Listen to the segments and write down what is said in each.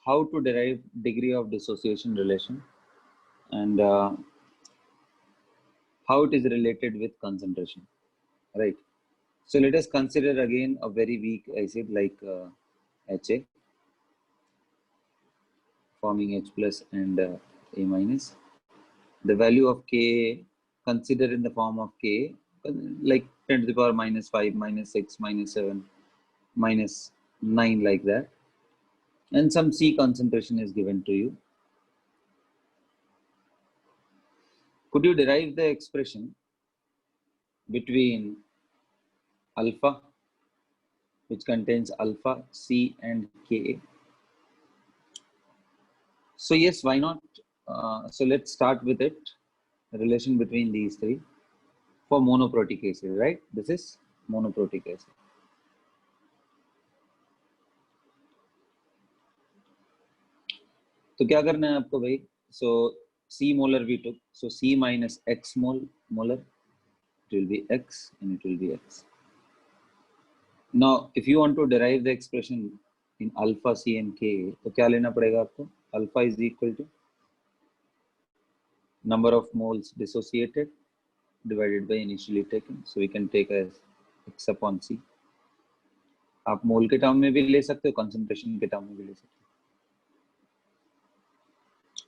how to derive degree of dissociation relation and how it is related with concentration, right? So let us consider again a very weak acid like HA forming H plus and A minus. The value of Ka consider in the form of Ka like 10 to the power minus 5, minus 6, minus 7, minus 9 like that. And some C concentration is given to you. Could you derive the expression between alpha, which contains alpha, C and Ka? So yes, why not? So let's start with it. The relation between these three for monoprotic acid, right? This is monoprotic acid. तो क्या करना है आपको भाई? So C molar we took. So C minus X molar, it will be X and it will be X. Now, if you want to derive the expression in alpha, C and K, तो क्या लेना पड़ेगा आपको? Alpha is equal to number of moles dissociated divided by initially taken. So we can take as X upon C. आप मोल के term में भी ले सकते हो, concentration के टर्म में भी ले सकते हो.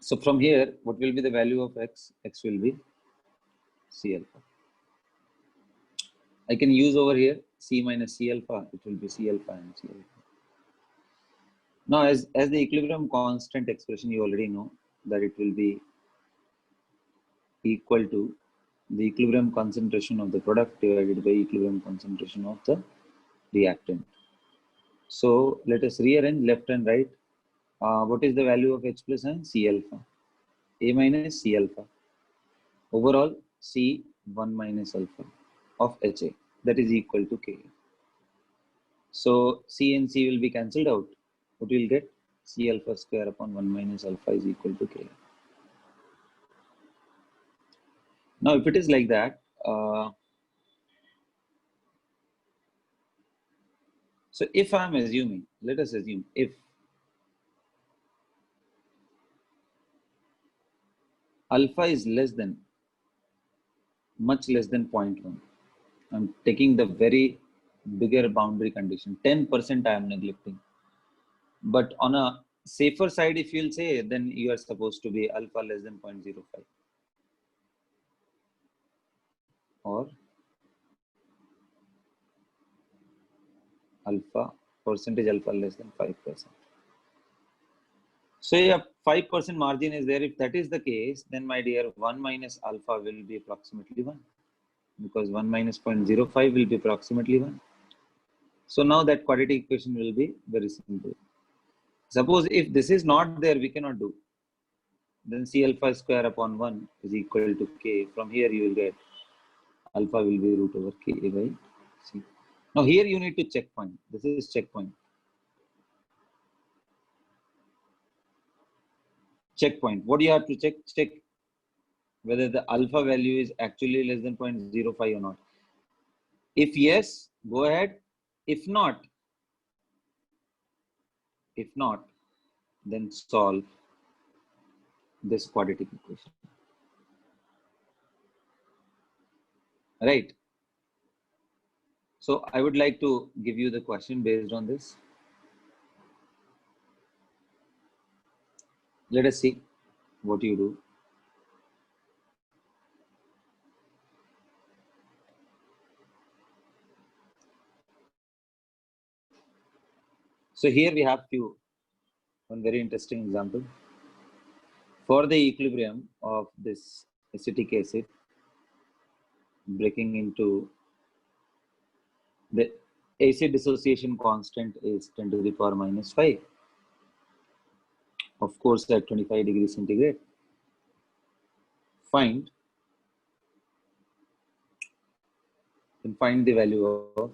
So from here, what will be the value of X? X will be C alpha. I can use over here C minus C alpha. It will be C alpha and C alpha. Now, as the equilibrium constant expression, you already know that it will be equal to the equilibrium concentration of the product divided by equilibrium concentration of the reactant. So let us rearrange left and right. What is the value of H plus and C alpha? A minus C alpha. Overall, C 1 minus alpha of HA, that is equal to Ka. So C and C will be cancelled out. What will get? C alpha square upon 1 minus alpha is equal to Ka. Now, if it is like that, so if I am assuming, let us assume if alpha is less than, much less than 0.1, I'm taking the very bigger boundary condition, 10% I am neglecting. But on a safer side, if you'll say, then you are supposed to be alpha less than 0.05 or alpha percentage alpha less than 5%. So yeah, 5% margin is there. If that is the case, then my dear, 1 minus alpha will be approximately 1, because 1 minus 0.05 will be approximately 1. So now that quadratic equation will be very simple. Suppose if this is not there, we cannot do. Then C alpha square upon 1 is equal to K. From here you will get alpha will be root over K by C. Now here you need to checkpoint. This is checkpoint. Checkpoint. What do you have to check? Check whether the alpha value is actually less than 0.05 or not. If yes, go ahead. If not, then solve this quadratic equation. Right. So I would like to give you the question based on this. Let us see what you do. So here we have one very interesting example. For the equilibrium of this acetic acid breaking into, the acid dissociation constant is 10 to the power minus 5. Of course, at 25 degrees centigrade. Find the value of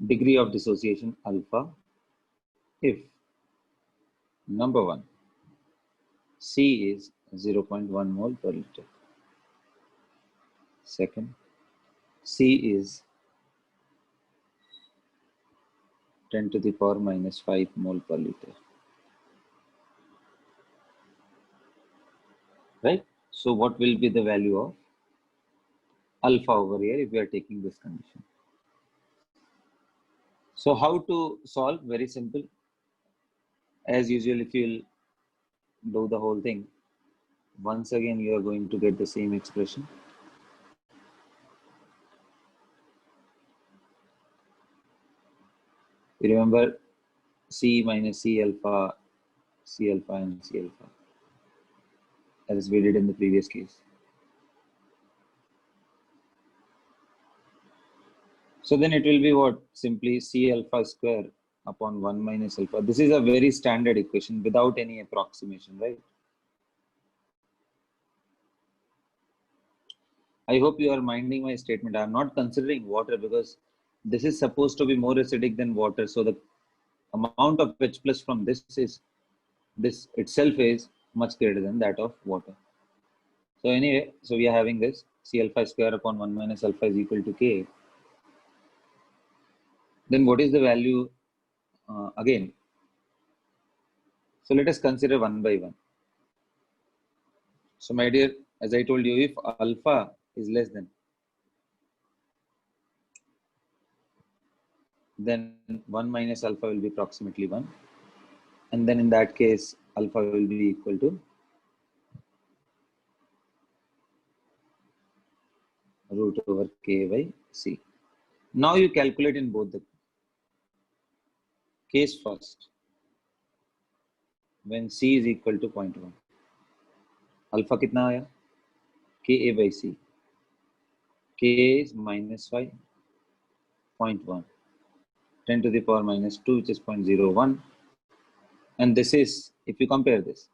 degree of dissociation alpha if number 1, C is 0.1 mole per liter. Second, C is 10 to the power minus 5 mole per liter. Right? So what will be the value of alpha over here if we are taking this condition? So how to solve? Very simple. As usual, if you'll do the whole thing, once again you are going to get the same expression. You remember C minus C alpha and C alpha, as we did in the previous case. So then it will be what? Simply C alpha square upon 1 minus alpha. This is a very standard equation without any approximation, right? I hope you are minding my statement. I am not considering water because this is supposed to be more acidic than water. So the amount of H plus from this itself is much greater than that of water. So anyway, so we are having this C alpha square upon 1 minus alpha is equal to K. Then what is the value again? So let us consider one by one. So my dear, as I told you, if alpha is less than, then 1 minus alpha will be approximately 1. And then in that case, alpha will be equal to root over K by C. Now you calculate in both the case first. When C is equal to 0.1. Alpha कितना आया? Ka by C. K is minus 5, 0.1. 10 to the power minus 2, which is 0.01. And this is, if you compare this,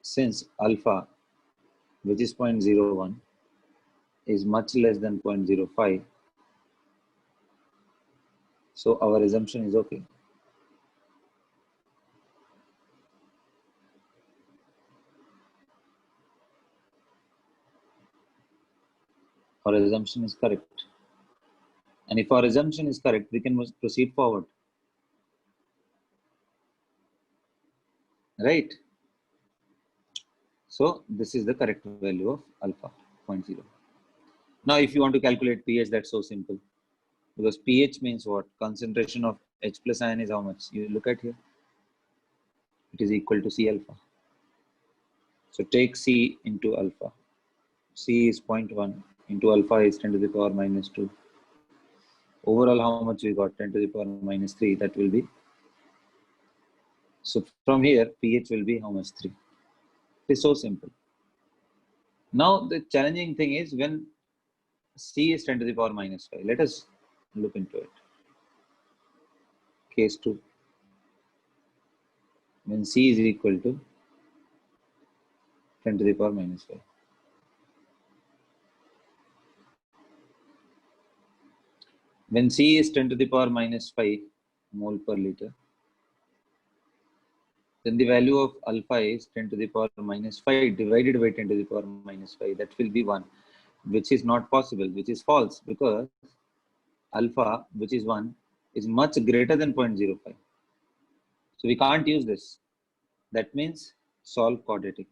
since alpha, which is 0.01, is much less than 0.05, so our assumption is okay. Our assumption is correct. And if our assumption is correct, we can proceed forward. Right? So this is the correct value of alpha, 0.0. Now, if you want to calculate pH, that's so simple. Because pH means what? Concentration of H plus ion is how much? You look at here. It is equal to C alpha. So take C into alpha. C is 0.1 into alpha is 10 to the power minus 2. Overall, how much we got? 10 to the power minus 3. That will be. So from here, pH will be how much? 3. It is so simple. Now, the challenging thing is when C is 10 to the power minus 5. Let us look into it. Case 2. When C is equal to 10 to the power minus 5. When C is 10 to the power minus 5 mole per liter, then the value of alpha is 10 to the power minus 5 divided by 10 to the power minus 5. That will be 1, which is not possible, which is false, because alpha, which is 1, is much greater than 0.05. So we can't use this. That means solve quadratic.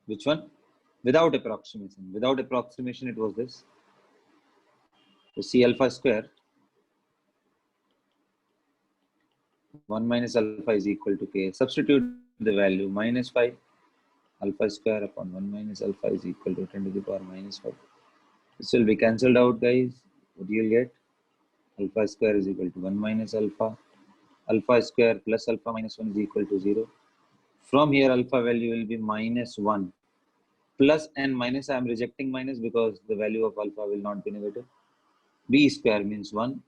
Which one? Without approximation. Without approximation, it was this. So C alpha square 1 minus alpha is equal to K. Substitute the value minus 5 alpha square upon 1 minus alpha is equal to 10 to the power minus 5. This will be cancelled out, guys. What do you get? Alpha square is equal to 1 minus alpha. Alpha square plus alpha minus 1 is equal to 0. From here, alpha value will be minus 1. Plus and minus, I am rejecting minus because the value of alpha will not be negative. B square means 1.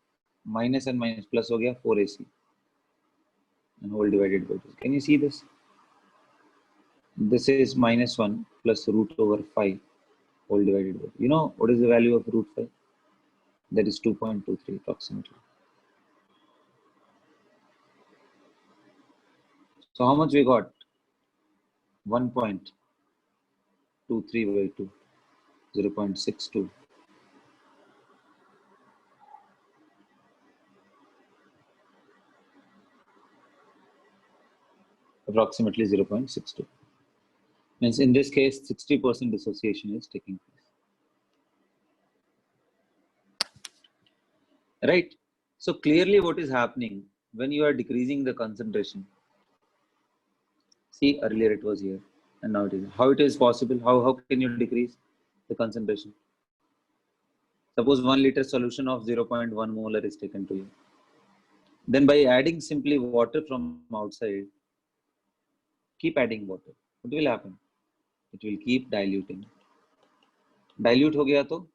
Minus and minus plus ho gaya 4AC. And whole divided by 2. Can you see this? This is minus 1 plus root over 5 whole divided by 2. You know what is the value of root 5? That is 2.23 approximately. So how much we got? 1.23 by 2. 0.62. Approximately 0.62. Means in this case, 60% dissociation is taking place. Right? So clearly what is happening when you are decreasing the concentration? See, earlier it was here and now it is. How it is possible? How can you decrease the concentration? Suppose 1 liter solution of 0.1 molar is taken to you. Then by adding simply water from outside, keep adding water. What will happen? It will keep diluting. Dilute हो गया तो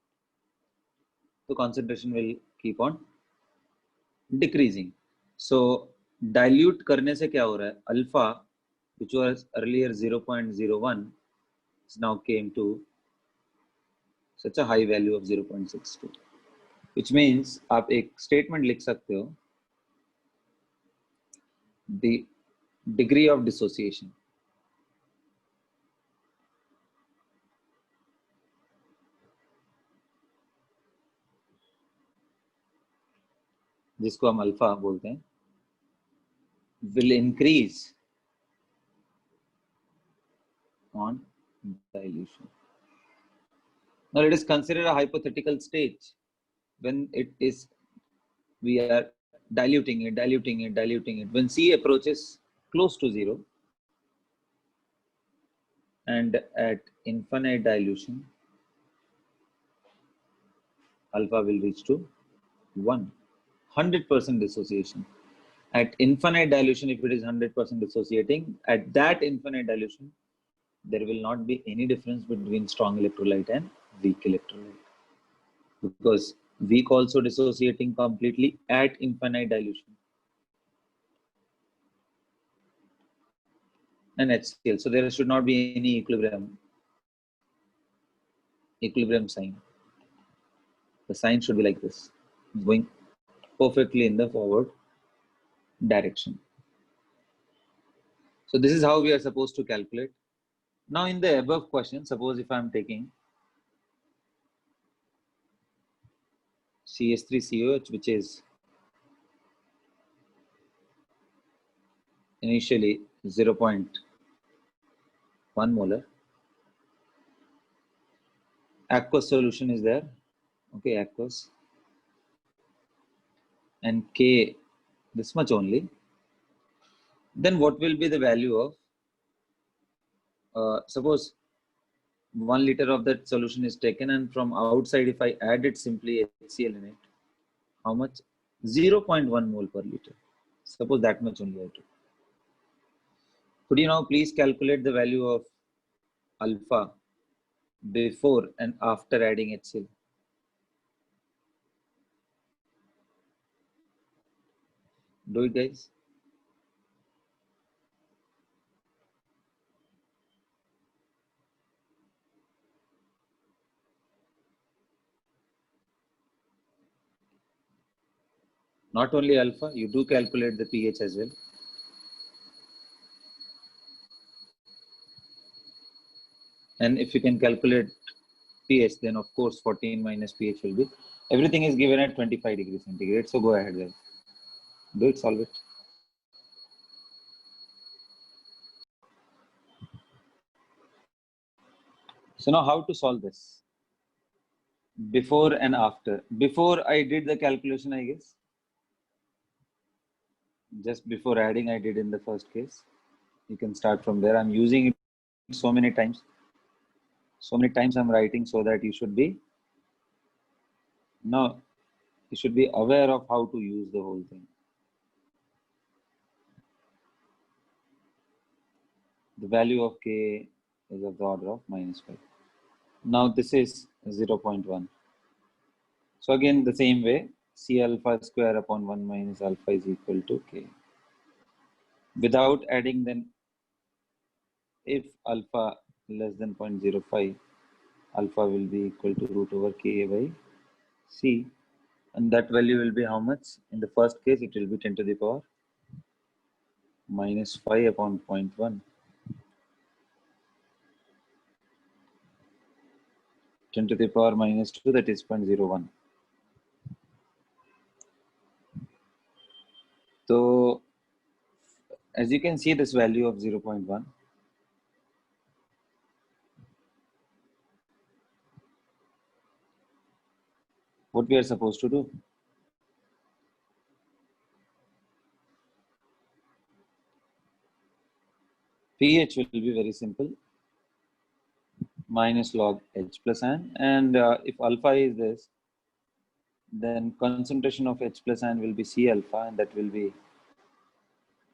concentration will keep on decreasing. So dilute करने से क्या हो रहा है? Alpha, which was earlier 0.01, is now came to such a high value of 0.62, which means आप एक statement लिख सकते हो, the degree of dissociation. जिसको हम अल्फा बोलते हैं, will increase on dilution. Now let us consider a hypothetical stage when it is, we are diluting it. When C approaches close to 0 and at infinite dilution, alpha will reach to 1. 100% dissociation. At infinite dilution, if it is 100% dissociating, at that infinite dilution, there will not be any difference between strong electrolyte and weak electrolyte, because weak also dissociating completely at infinite dilution. And HCl, so there should not be any equilibrium sign. The sign should be like this, going perfectly in the forward direction. So this is how we are supposed to calculate. Now in the above question, suppose if I am taking CH3COH, which is initially 0.1 molar, aqueous solution is there, okay, aqueous, and K this much only, then what will be the value of, suppose 1 liter of that solution is taken, and from outside if I added simply HCl in it, how much? 0.1 mole per liter. Suppose that much only I took. Could you now please calculate the value of alpha before and after adding HCl? Do it, guys. Not only alpha, you do calculate the pH as well. And if you can calculate pH, then of course 14 minus pH will be, everything is given at 25 degrees centigrade. So go ahead, guys. Do it, solve it. So now how to solve this? Before and after. Before I did the calculation, I guess. Just before adding, I did in the first case. You can start from there. I'm using it so many times. So many times I'm writing so that you should be, now you should be aware of how to use the whole thing. The value of K is of the order of -5. Now this is 0.1. So again, the same way, C alpha square upon 1 minus alpha is equal to K. Without adding, then if alpha less than 0.05, alpha will be equal to root over K by C. And that value will be how much? In the first case, it will be 10 to the power -5 upon 0.1. 10 to the power minus 2, that is 0.01. So as you can see, this value of 0.1, what we are supposed to do? pH will be very simple, minus log H plus N, and if alpha is this, then concentration of H plus N will be C alpha, and that will be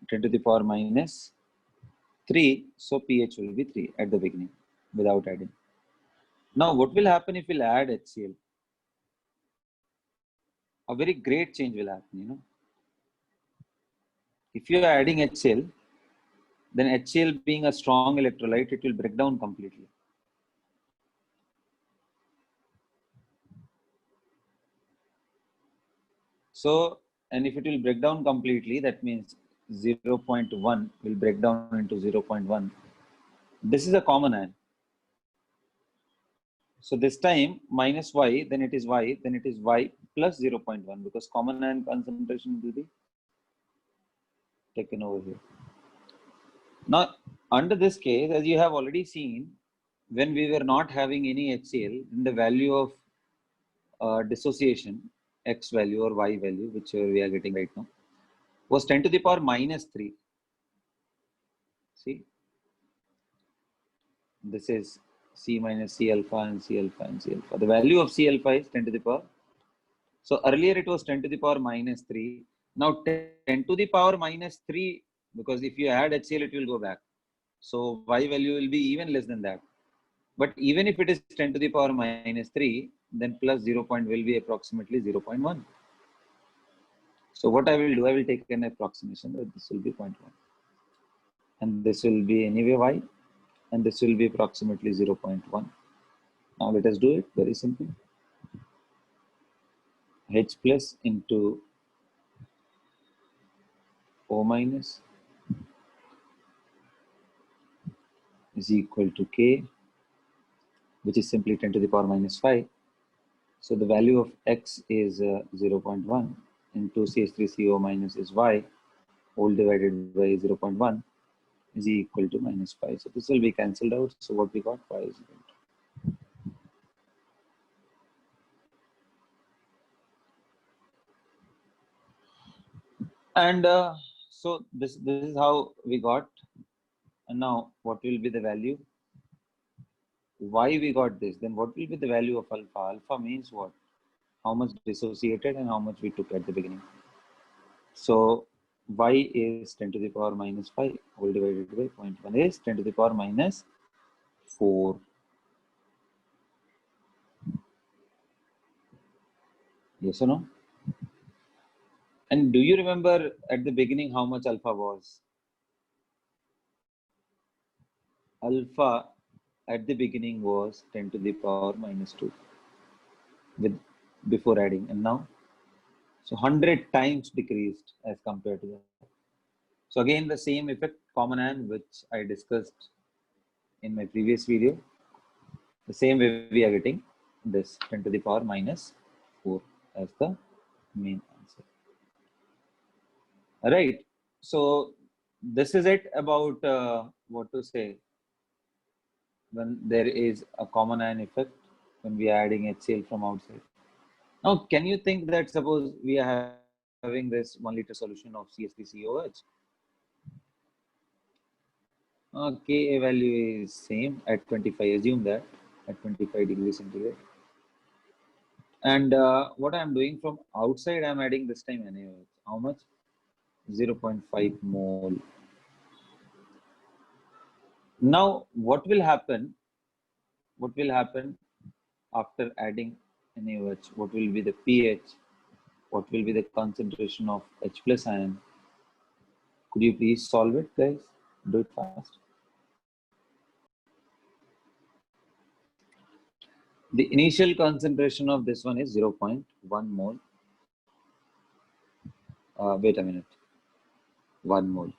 10 to the power minus 3, so pH will be 3 at the beginning without adding. Now what will happen if we'll add HCl? A very great change will happen, you know. If you are adding HCl, then HCl being a strong electrolyte, it will break down completely. So, and if it will break down completely, that means 0.1 will break down into 0.1. This is a common ion. So this time minus Y, then it is Y, then it is Y plus 0.1, because common ion concentration will be taken over here. Now, under this case, as you have already seen, when we were not having any HCl, then the value of dissociation, X value or Y value, whichever we are getting right now, was 10 to the power minus 3. See, this is C minus C alpha and C alpha and C alpha. The value of C alpha is 10 to the power. So earlier it was 10 to the power minus 3. Now 10 to the power minus 3, because if you add HCl, it will go back. So Y value will be even less than that. But even if it is 10 to the power minus 3, then plus 0. Will be approximately 0.1. So what I will do, I will take an approximation that this will be 0.1. And this will be anyway Y. And this will be approximately 0.1. Now let us do it, very simple. H plus into O minus is equal to K, which is simply 10 to the power minus 5. So the value of X is 0.1 into CH3CO minus is Y, whole divided by 0.1 is equal to minus 5. So this will be cancelled out. So what we got, Y is equal to. And so this is how we got. And now what will be the value? Why we got this? Then what will be the value of alpha? Alpha means what? How much dissociated and how much we took at the beginning. So Y is 10 to the power minus 5 whole divided by 0.1 is 10 to the power minus 4. Yes or no? And do you remember at the beginning how much alpha was? Alpha at the beginning was 10 to the power minus 2 with before adding, and now so 100 times decreased as compared to that. So again the same effect, common ion, which I discussed in my previous video, the same way we are getting this 10 to the power minus 4 as the main answer. All right, so this is it about what to say when there is a common ion effect when we are adding HCl from outside. Now, can you think that suppose we are having this 1 liter solution of CH3COH? Ka value is same at 25. Assume that at 25 degrees centigrade. And what I'm doing from outside, I'm adding this time NaOH. How much? 0.5 mole. Now, what will happen? What will happen after adding NaOH? What will be the pH? What will be the concentration of H plus ion? Could you please solve it, guys? Do it fast. The initial concentration of this one is 0.1 mole. Wait a minute. 1 mole.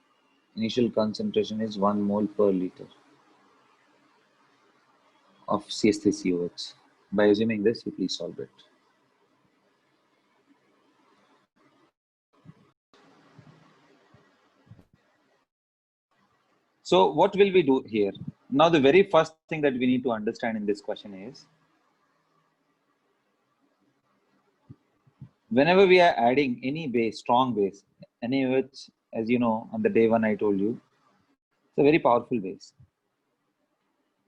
Initial concentration is 1 mole per liter of CH3COH. By assuming this, you please solve it. So what will we do here? Now, the very first thing that we need to understand in this question is, whenever we are adding any base, strong base, any which, as you know, on the day one I told you, it's a very powerful base.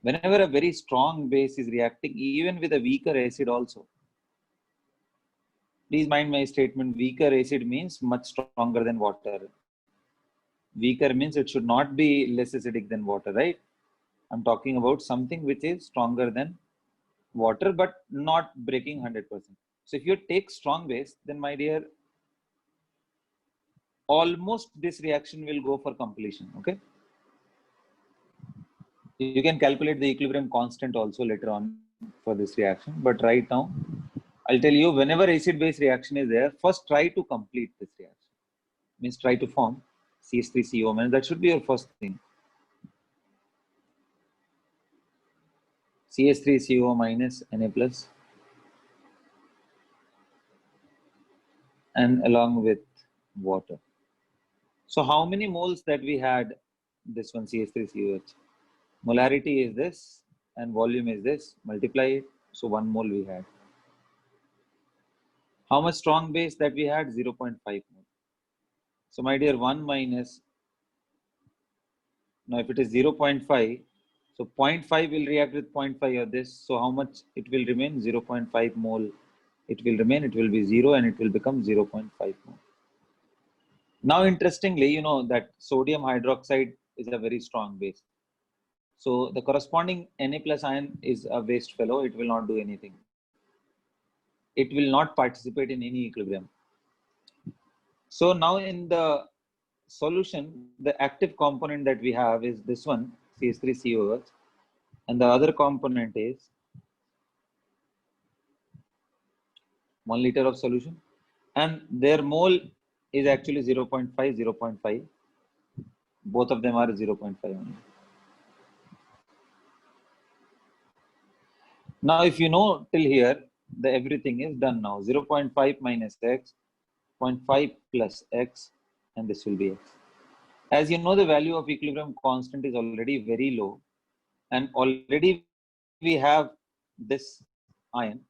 Whenever a very strong base is reacting, even with a weaker acid also, please mind my statement, weaker acid means much stronger than water. Weaker means it should not be less acidic than water, right? I'm talking about something which is stronger than water, but not breaking 100%. So if you take strong base, then my dear, almost this reaction will go for completion, okay? You can calculate the equilibrium constant also later on for this reaction, but right now, I'll tell you, whenever acid-base reaction is there, first try to complete this reaction. Means try to form CH3CO, and that should be your first thing. CH3CO minus Na plus, and along with water. So how many moles that we had, this one CH3COH? Molarity is this and volume is this, multiply it, so 1 mole we had. How much strong base that we had? 0.5 mole. So my dear, 1 minus, now if it is 0.5, so 0.5 will react with 0.5 of this, so how much it will remain? 0.5 mole it will remain, it will be 0 and it will become 0.5 mole. Now interestingly, you know that sodium hydroxide is a very strong base. So the corresponding Na plus ion is a waste fellow, it will not do anything. It will not participate in any equilibrium. So now in the solution, the active component that we have is this one, CH3COH, and the other component is 1 liter of solution, and their mole is actually 0.5, 0.5. Both of them are 0.5 only. Now, if you know till here, the everything is done now. 0.5 minus x, 0.5 plus x, and this will be x. As you know, the value of equilibrium constant is already very low, and already we have this ion,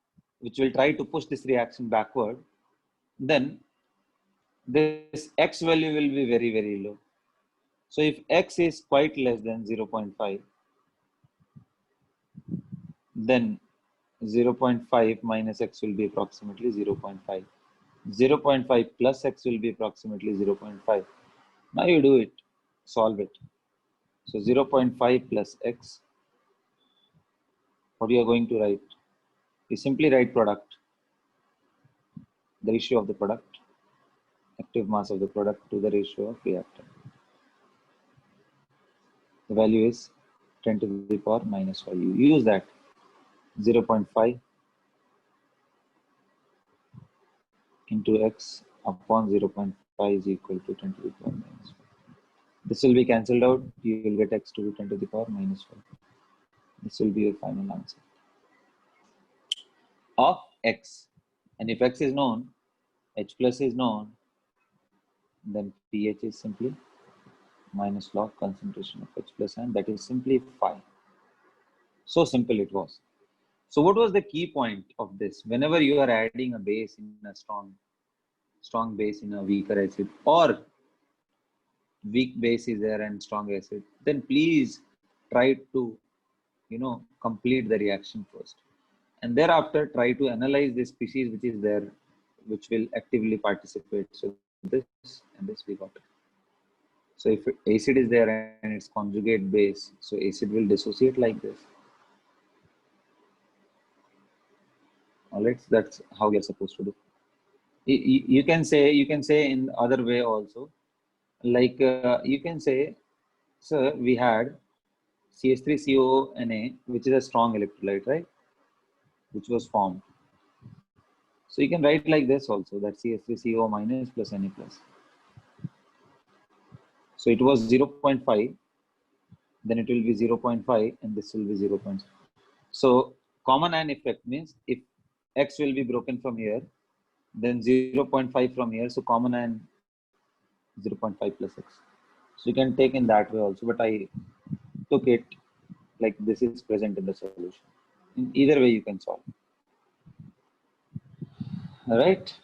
which will try to push this reaction backward. Then this x value will be very, very low. So if x is quite less than 0.5, then 0.5 minus x will be approximately 0.5. 0.5 plus x will be approximately 0.5. Now you do it, solve it. So 0.5 plus x, what you are going to write? You simply write product, the ratio of the product, active mass of the product to the ratio of reactant. The value is 10 to the power minus 5. You use that. 0.5 into x upon 0.5 is equal to 10 to the power minus 5. This will be cancelled out. You will get x to be 10 to the power minus 5. This will be your final answer of x. And if x is known, H plus is known, then pH is simply minus log concentration of H plus, and that is simply 5. So simple it was. So what was the key point of this? Whenever you are adding a base in a strong base in a weaker acid, or weak base is there and strong acid, then please try to, complete the reaction first. And thereafter try to analyze the species which is there, which will actively participate. So this and this we got it. So if acid is there and it's conjugate base, so acid will dissociate like this. All right, so that's how we are supposed to do. You can say in other way also, like you can say, sir, we had CH3CONa, which is a strong electrolyte, right? Which was formed. So you can write like this also, that CH3CO minus plus Na plus. So it was 0.5, then it will be 0.5, and this will be 0.5. So common ion effect means if x will be broken from here, then 0.5 from here. So common ion 0.5 plus x. So you can take in that way also, but I took it like this is present in the solution. In either way you can solve. All right.